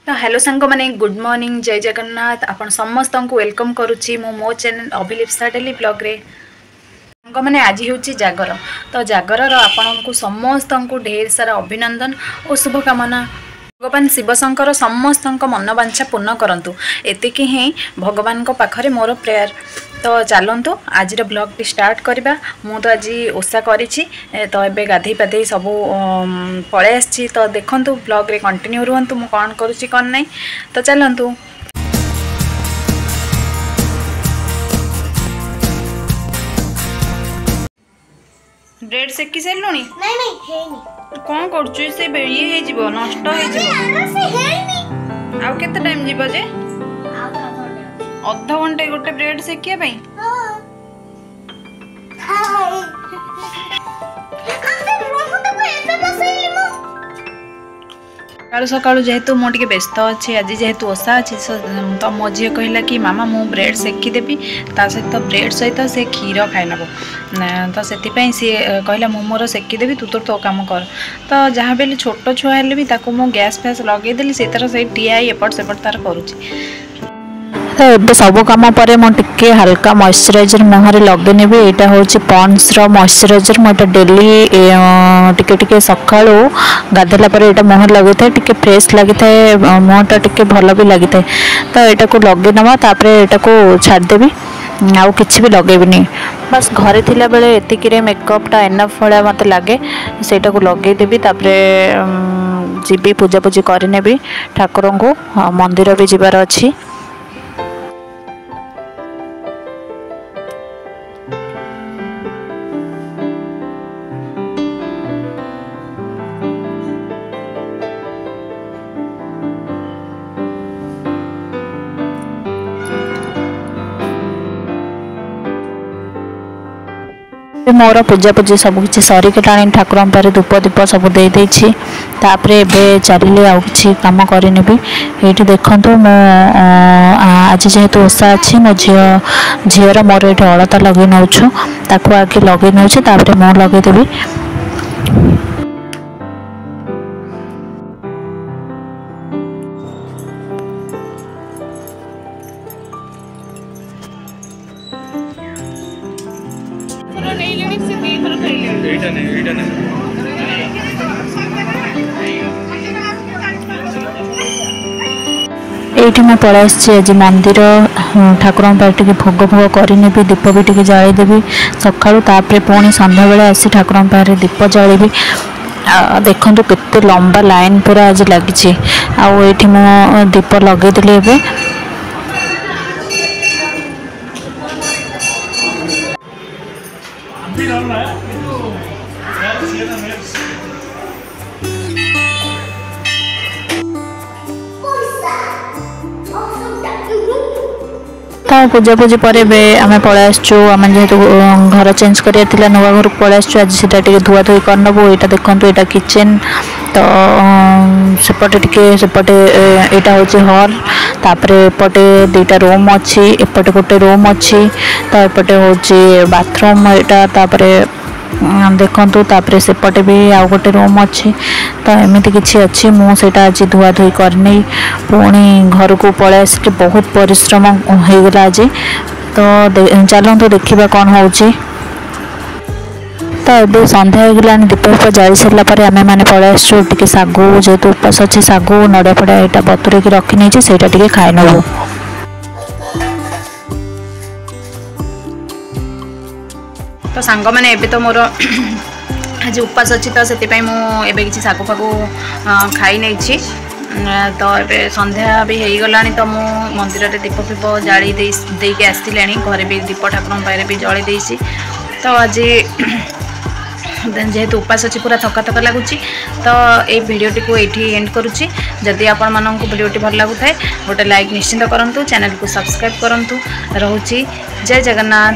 तो हेलो सांग मैंने गुड मॉर्निंग जय जगन्नाथ आपण समस्त को वेलकम करुच्ची मो चैनल अभिलिप्सा डेली ब्लॉग रे सांग मैंने आज हूँ जागर तो जागर आपण को समस्त को ढेर सारा अभिनंदन और शुभकामना भगवान शिवशंकर समस्त मनोवांछा पूर्ण करंतु एतिकी ही भगवान को पाखरे मोर प्रेयर। तो चलतु आज ब्लॉग टी स्टार्ट करवा। मु तो आज ओषा करी तो एबे गाधे पाधे सबू पळे आछि तो देखंतु ब्लॉग रे कंटिन्यू रुहंतु मु कौन करूची कौन नहीं। तो चलतु ब्रेड सेकी सारूनी नहीं नहीं हेनी कौन करछु से ये हे जीवो नष्ट हे जीवो से हेनी आउ केते टाइम जीवो जे आधा आधा घंटे घंटे गोटे ब्रेड सेकिया पई हां अंदर रोहु तो एते बसैली मो सकाळु सकाळु जेहेतु मो टिके व्यस्त अच्छे आज जेहेतु ओषा अच्छी तो मो झी कहला कि मामा मु ब्रेड सेकी देवी ता सहित ब्रेड सहित से क्षीर खाई नब तो से सी कहला मु मोर सेकी देवी तू तो काम कर। तो जहाँ भी छोट छुआ हेले भी ताको मु गैस फैस लगेदेली से तार से टीआई एपट सेपट तार करुच्ची। तो ये सब कम पर मुझे हल्का मॉइस्चराइजर मुहर लगे नेबी यहाँ हूँ पॉन्ड्स रो मॉइस्चराइजर मुझे डेली टिके सका गाधेला यहाँ मुहर लगे था टिके फ्रेश लगी था मुहटा टिके भल भी लगी था। तो यहाँ को लगे नवा यहाँ को छाड़देवी आउ किसी भी लगेबिनी बस घरे थिला बेले एतिकी मेकअपटा एनफ भाया मत लगे सेटा को लगेदेवी जीवी पूजापूजी करनेबी ठाकुर को मंदिर भी जीवार अच्छी। मोर पूजापूजी सबकि सरिकला ठाकुर पारे धूप दीप सब दे देछि तापरे एबे चलिले आउ किछि काम करनी ये देखंतु मो आज जेहेतु ओषा अच्छी मो झीर मोर ये अलता लगे नौछु ताकू आगे लगे नौछु तापरे मो लगे देबी। ये मैं पढ़ा आज मंदिर ठाकुर पाखे भोग भोग करनी दीप भी टे जलदेवी सका पुणी सन्ध्या बेले आसी ठाकुर पाखे दीप जलि देखु केते लंबा लाइन पूरा आज लगी आठ मु दीप लगेदेली एवं तो पूजापूजी पर आम पलि आम जेहेतु घर चेंज कर नुआ घर को पलि आज से धुआ धुई करनबू। यहाँ देखो यहाँ किचेन तो सेपटे सेपटे यहाँ हूँ हॉल तापरे एपटे दुईटा रूम अच्छी एपटे गोटे रूम अच्छी तो एपटे हूँ बाथरूम यहाँ तापरे देखु तापरे सेपटे भी आउ गोटे रूम अच्छी तो एमती किसी अच्छी मुझे आज धुआ धुई करनी पुणी घर को पलि आस बहुत परिश्रम होगला आज। तो चलतु देखा कौन हो तो ये सन्ध्या होगा दीप दीप जाई सारापर आम मैंने पलि आसु टे सागु जेहेतु उपास अच्छी सागु नड़िया फड़ा यहाँ बतुरे रखी नहीं से खाई नबू। तो सांग मैंने एबे तो मोर आज उपास अच्छी तो से मुझे सागु फागु खाई नहीं तो ये संध्या भी हो गला तो मु मंदिर में दीप फीप जाली देके आसला घरे भी दीप ठाकुर पाखे भी जलि देसी। तो आज जेहेतु उपास अच्छी पूरा थका थका लगुच तो ये भिडटी को ये एंड करुच्ची। जदि आपण मानक भिडटी भल लगुए गोटे लाइक निश्चिंत करूँ, चैनल को सब्सक्राइब करूँ। रोची जय जगन्नाथ।